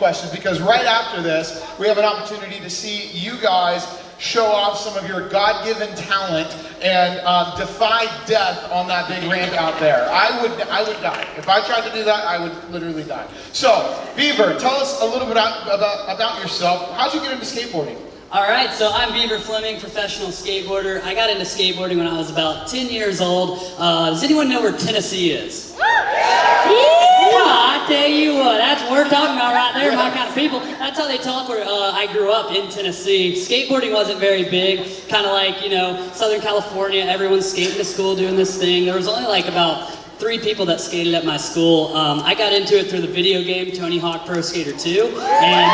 questions, because right after this, we have an opportunity to see you guys show off some of your God-given talent and defy death on that big ramp out there. I would die. If I tried to do that, I would literally die. So, Beaver, tell us a little bit about yourself. How'd you get into skateboarding? All right, so I'm Beaver Fleming, professional skateboarder. I got into skateboarding when I was about 10 years old. Does anyone know where Tennessee is? I tell you what, that's what we're talking about right there, my kind of people. That's how they talk where I grew up in Tennessee. Skateboarding wasn't very big, kind of like, Southern California, everyone's skating to school doing this thing. There was only like about 3 people that skated at my school. I got into it through the video game, Tony Hawk Pro Skater 2. And,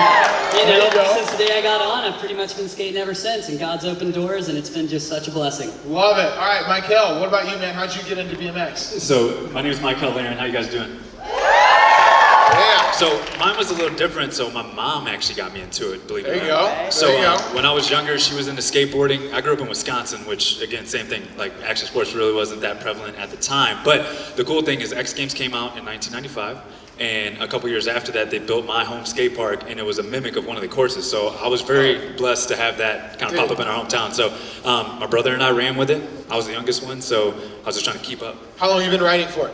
since the day I got on, I've pretty much been skating ever since, and God's opened doors, and it's been just such a blessing. Love it. All right, Mykell, what about you, man? How'd you get into BMX? So, my name is Mykell Larrin. How you guys doing? Yeah. So, mine was a little different. So, my mom actually got me into it, believe it or not. There you go. So, when I was younger, she was into skateboarding. I grew up in Wisconsin, which, again, same thing. Like, action sports really wasn't that prevalent at the time. But the cool thing is X Games came out in 1995. And a couple years after that, they built my home skate park, and it was a mimic of one of the courses. So I was very blessed to have that kind of pop up in our hometown. So my brother and I ran with it. I was the youngest one, so I was just trying to keep up. How long have you been riding for?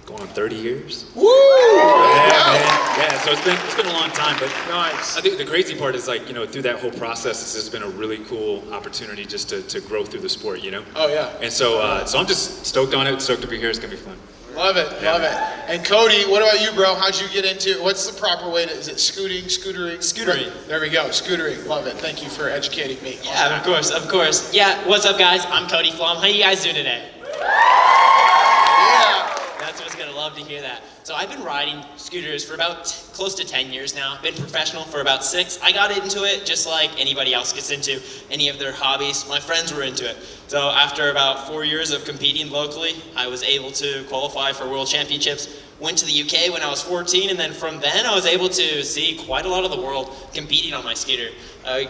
Going on 30 years. Woo! Yeah, so it's been a long time, but nice. I think the crazy part is through that whole process, this has been a really cool opportunity just to grow through the sport, Oh yeah. And so I'm just stoked on it, stoked to be here, it's gonna be fun. Love it, love it. And Cody, what about you, bro? How'd you get into it? What's the proper way to, is it scootering? Scootering. There we go, scootering. Love it. Thank you for educating me. Yeah, of course. Yeah, what's up, guys? I'm Cody Flom. How you guys doing today? Yeah. That's what's gonna love to hear that. So I've been riding scooters for about close to 10 years now. Been professional for about 6. I got into it just like anybody else gets into any of their hobbies. My friends were into it. So after about 4 years of competing locally, I was able to qualify for world championships. Went to the UK when I was 14, and then from then I was able to see quite a lot of the world competing on my scooter.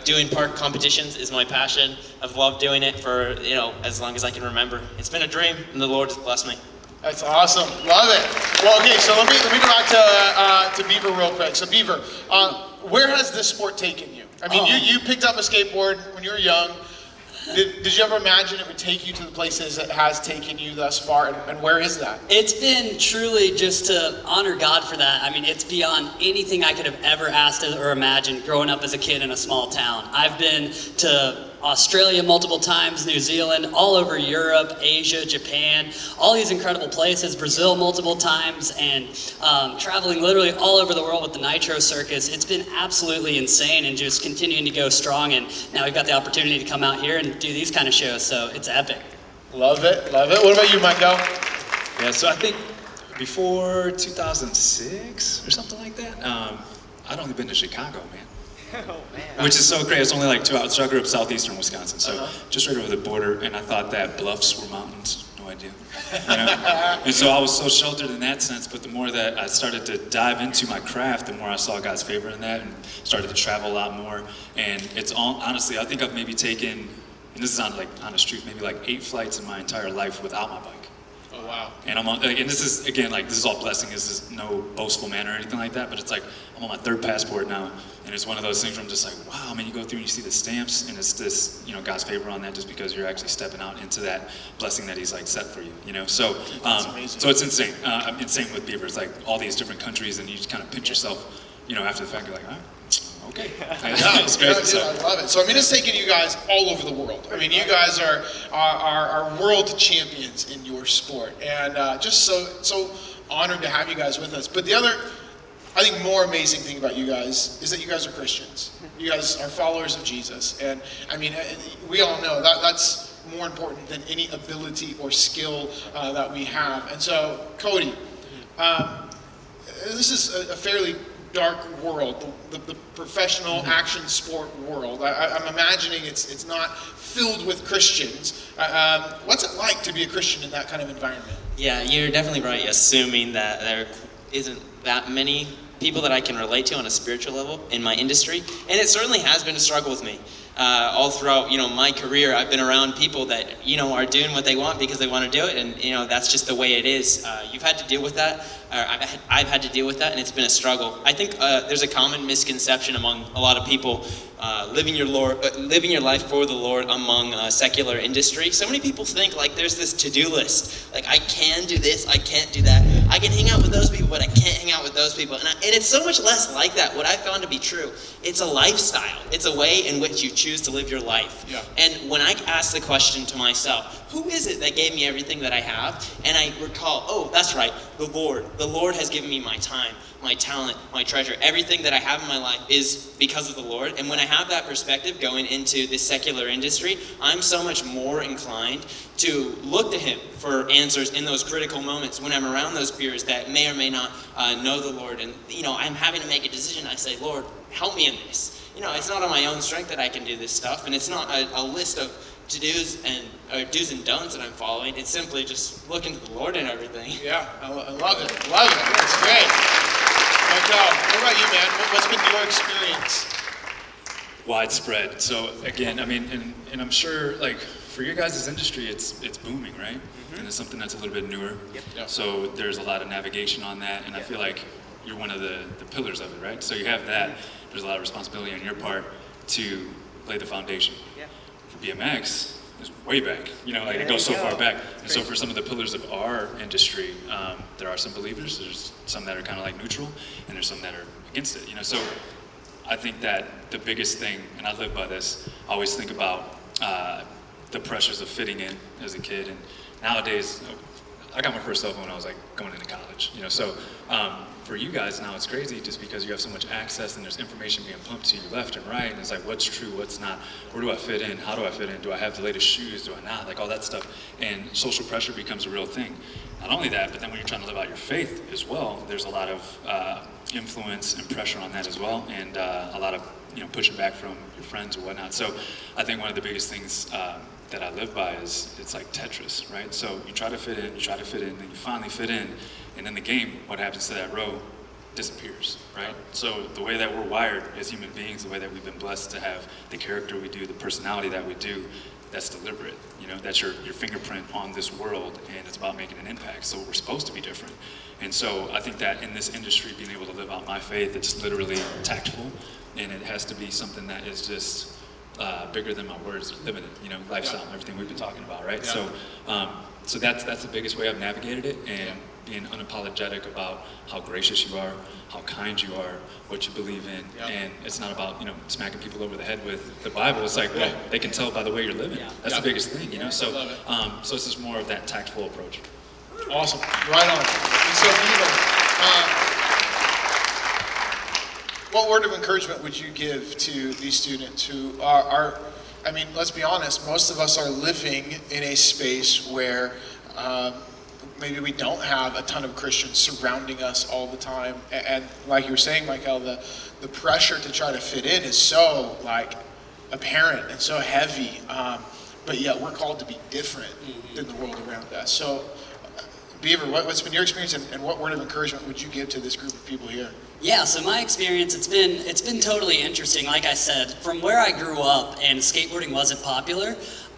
Doing park competitions is my passion. I've loved doing it for as long as I can remember. It's been a dream, and the Lord has blessed me. That's awesome. Love it. Well, okay, so let me go back to Beaver real quick. So Beaver, where has this sport taken you? I mean, you picked up a skateboard when you were young. Did you ever imagine it would take you to the places it has taken you thus far, and where is that? It's been truly just to honor God for that. I mean, it's beyond anything I could have ever asked or imagined growing up as a kid in a small town. I've been to Australia multiple times, New Zealand, all over Europe, Asia, Japan, all these incredible places, Brazil multiple times, and traveling literally all over the world with the Nitro Circus. It's been absolutely insane and just continuing to go strong, and now we've got the opportunity to come out here and do these kind of shows, so it's epic. Love it, love it. What about you, Mykell? Yeah, so I think before 2006 or something like that, I'd only been to Chicago, man. Oh, man. Which is so great. It's only like 2 hours. So I grew up southeastern Wisconsin, so just right over the border, and I thought that bluffs were mountains. No idea. And so I was so sheltered in that sense, but the more that I started to dive into my craft, the more I saw God's favor in that and started to travel a lot more. And it's honestly, I think I've maybe taken, and this is honest truth, maybe like 8 flights in my entire life without my bike. Oh, wow. And I'm on, and this is, again, this is all blessing. This is no boastful manner or anything like that, but it's like, I'm on my 3rd passport now, and it's one of those things where I'm just like, wow, man, you go through and you see the stamps, and it's this, God's favor on that just because you're actually stepping out into that blessing that He's set for you, So, so it's insane. Insane with Beaver. It's like all these different countries, and you just kind of pinch yourself, after the fact, you're like, all right. Okay. It's great. I love it. So it's taken you guys all over the world. I mean, you guys are world champions in your sport, and just so honored to have you guys with us. But the other, I think, more amazing thing about you guys is that you guys are Christians. You guys are followers of Jesus, and I mean, we all know that that's more important than any ability or skill that we have. And so, Cody, this is a fairly dark world, the professional action sport world. I'm imagining it's not filled with Christians. What's it like to be a Christian in that kind of environment? Yeah, you're definitely right, assuming that there isn't that many people that I can relate to on a spiritual level in my industry, and it certainly has been a struggle with me. All throughout, my career, I've been around people that, are doing what they want because they want to do it, and, that's just the way it is. You've had to deal with that. I've had to deal with that, and it's been a struggle. I think there's a common misconception among a lot of people living your life for the Lord among secular industry. So many people think like there's this to-do list. Like I can do this, I can't do that. I can hang out with those people, but I can't hang out with those people. And it's so much less like that. What I found to be true, it's a lifestyle. It's a way in which you choose to live your life. Yeah. And when I ask the question to myself, who is it that gave me everything that I have? And I recall, oh, that's right, the Lord. The Lord has given me my time, my talent, my treasure. Everything that I have in my life is because of the Lord. And when I have that perspective going into this secular industry, I'm so much more inclined to look to Him for answers in those critical moments when I'm around those peers that may or may not know the Lord. And, I'm having to make a decision. I say, Lord, help me in this. It's not on my own strength that I can do this stuff. And it's not a list of to-dos and do's and don'ts that I'm following. It's simply just looking to the Lord and everything. Yeah, I love it. Love it. That's great. Mykell, what about you, man? What's been your experience? Widespread. So again, I mean, and I'm sure like for your guys' industry, it's booming, right? Mm-hmm. And it's something that's a little bit newer. Yep. So there's a lot of navigation on that, and I feel like you're one of the pillars of it, right? So you have that. There's a lot of responsibility on your part to lay the foundation. Yeah. For BMX, it's way back. It goes so far back. And so for some of the pillars of our industry, there are some believers. There's some that are kind of like neutral, and there's some that are against it. So I think that the biggest thing, and I live by this, I always think about the pressures of fitting in as a kid. And nowadays, I got my first cell phone when I was like going into college. So for you guys now, it's crazy just because you have so much access and there's information being pumped to you left and right. And it's like, what's true, what's not? Where do I fit in? How do I fit in? Do I have the latest shoes? Do I not? Like all that stuff. And social pressure becomes a real thing. Not only that, but then when you're trying to live out your faith as well, there's a lot of influence and pressure on that as well, and a lot of pushing back from your friends or whatnot. So I think one of the biggest things that I live by is it's like Tetris, right? So you try to fit in, then you finally fit in, and then the game, what happens to that row disappears, right? So the way that we're wired as human beings, the way that we've been blessed to have the character we do, the personality that we do, that's deliberate. That's your fingerprint on this world, and it's about making an impact. So we're supposed to be different. And so I think that in this industry, being able to live out my faith, it's literally tactful, and it has to be something that is just bigger than my words, living it, lifestyle, and everything we've been talking about, right? Yeah. So that's the biggest way I've navigated it, and being unapologetic about how gracious you are, how kind you are, what you believe in, and it's not about smacking people over the head with the Bible. It's like, well, they can tell by the way you're living. That's the biggest thing, So, so it's just more of that tactful approach. Awesome, right on. And so, what word of encouragement would you give to these students who are I mean, let's be honest, most of us are living in a space where maybe we don't have a ton of Christians surrounding us all the time. And like you were saying, Mykell, the pressure to try to fit in is so apparent and so heavy. But yet we're called to be different than the world around us. So Beaver, what's been your experience, and what word of encouragement would you give to this group of people here? Yeah, so my experience, it's been totally interesting. Like I said, from where I grew up and skateboarding wasn't popular,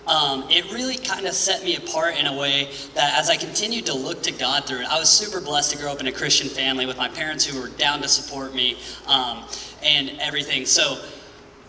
it really kind of set me apart in a way that as I continued to look to God through it, I was super blessed to grow up in a Christian family with my parents who were down to support me and everything. So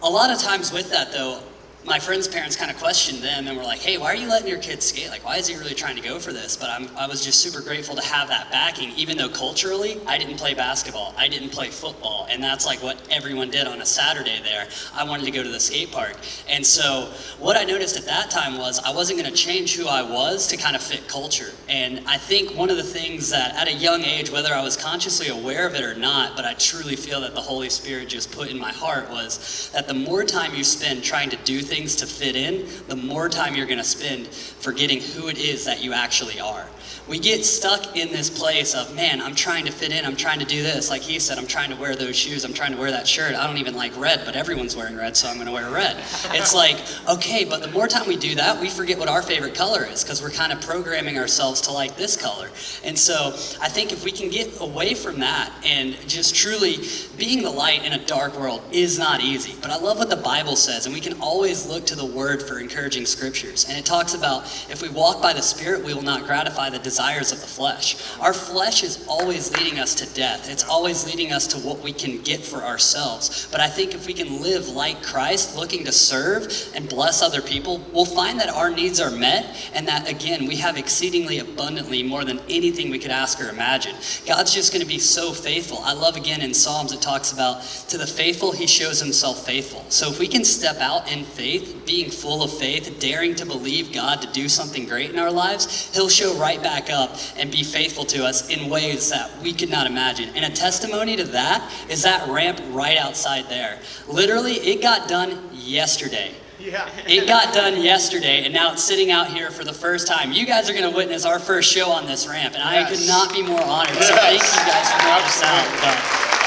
a lot of times with that though, my friends' parents kind of questioned them and were like, hey, why are you letting your kid skate? Like, why is he really trying to go for this? But I was just super grateful to have that backing, even though culturally, I didn't play basketball. I didn't play football. And that's like what everyone did on a Saturday there. I wanted to go to the skate park. And so what I noticed at that time was I wasn't going to change who I was to kind of fit culture. And I think one of the things that at a young age, whether I was consciously aware of it or not, but I truly feel that the Holy Spirit just put in my heart was that the more time you spend trying to do things to fit in, the more time you're going to spend forgetting who it is that you actually are. We get stuck in this place of, man, I'm trying to fit in, I'm trying to do this. Like he said, I'm trying to wear those shoes, I'm trying to wear that shirt. I don't even like red, but everyone's wearing red, so I'm going to wear red. It's like, okay, but the more time we do that, we forget what our favorite color is because we're kind of programming ourselves to like this color. And so I think if we can get away from that and just truly being the light in a dark world is not easy. But I love what the Bible says, and we can always look to the Word for encouraging scriptures. And it talks about if we walk by the Spirit, we will not gratify the the desires of the flesh. Our flesh is always leading us to death. It's always leading us to what we can get for ourselves. But I think if we can live like Christ, looking to serve and bless other people, we'll find that our needs are met, and that, again, we have exceedingly abundantly more than anything we could ask or imagine. God's just going to be so faithful. I love, again, in Psalms, it talks about, to the faithful, he shows himself faithful. So if we can step out in faith, being full of faith, daring to believe God to do something great in our lives, he'll show right back up and be faithful to us in ways that we could not imagine. And a testimony to that is that ramp right outside there. Literally, it got done yesterday. Yeah. It got done yesterday, and now it's sitting out here for the first time. You guys are going to witness our first show on this ramp, and I could not be more honored. So thank you guys for bringing us out.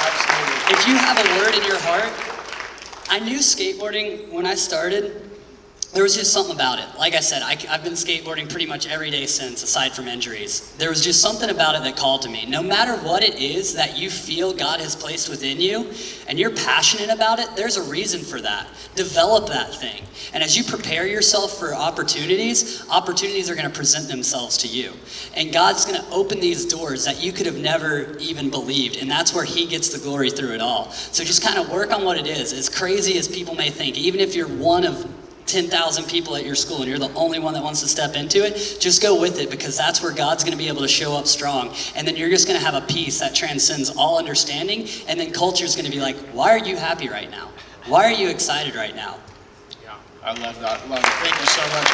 Absolutely. If you have a word in your heart, I knew skateboarding when I started. There was just something about it. Like I said, I've been skateboarding pretty much every day since, aside from injuries. There was just something about it that called to me. No matter what it is that you feel God has placed within you, and you're passionate about it, there's a reason for that. Develop that thing. And as you prepare yourself for opportunities are going to present themselves to you. And God's going to open these doors that you could have never even believed. And that's where he gets the glory through it all. So just kind of work on what it is. As crazy as people may think, even if you're one of 10,000 people at your school and you're the only one that wants to step into it, just go with it, because that's where God's going to be able to show up strong. And then you're just going to have a peace that transcends all understanding. And then culture's going to be like, why are you happy right now? Why are you excited right now? Yeah, I love that. Love it. Thank you so much.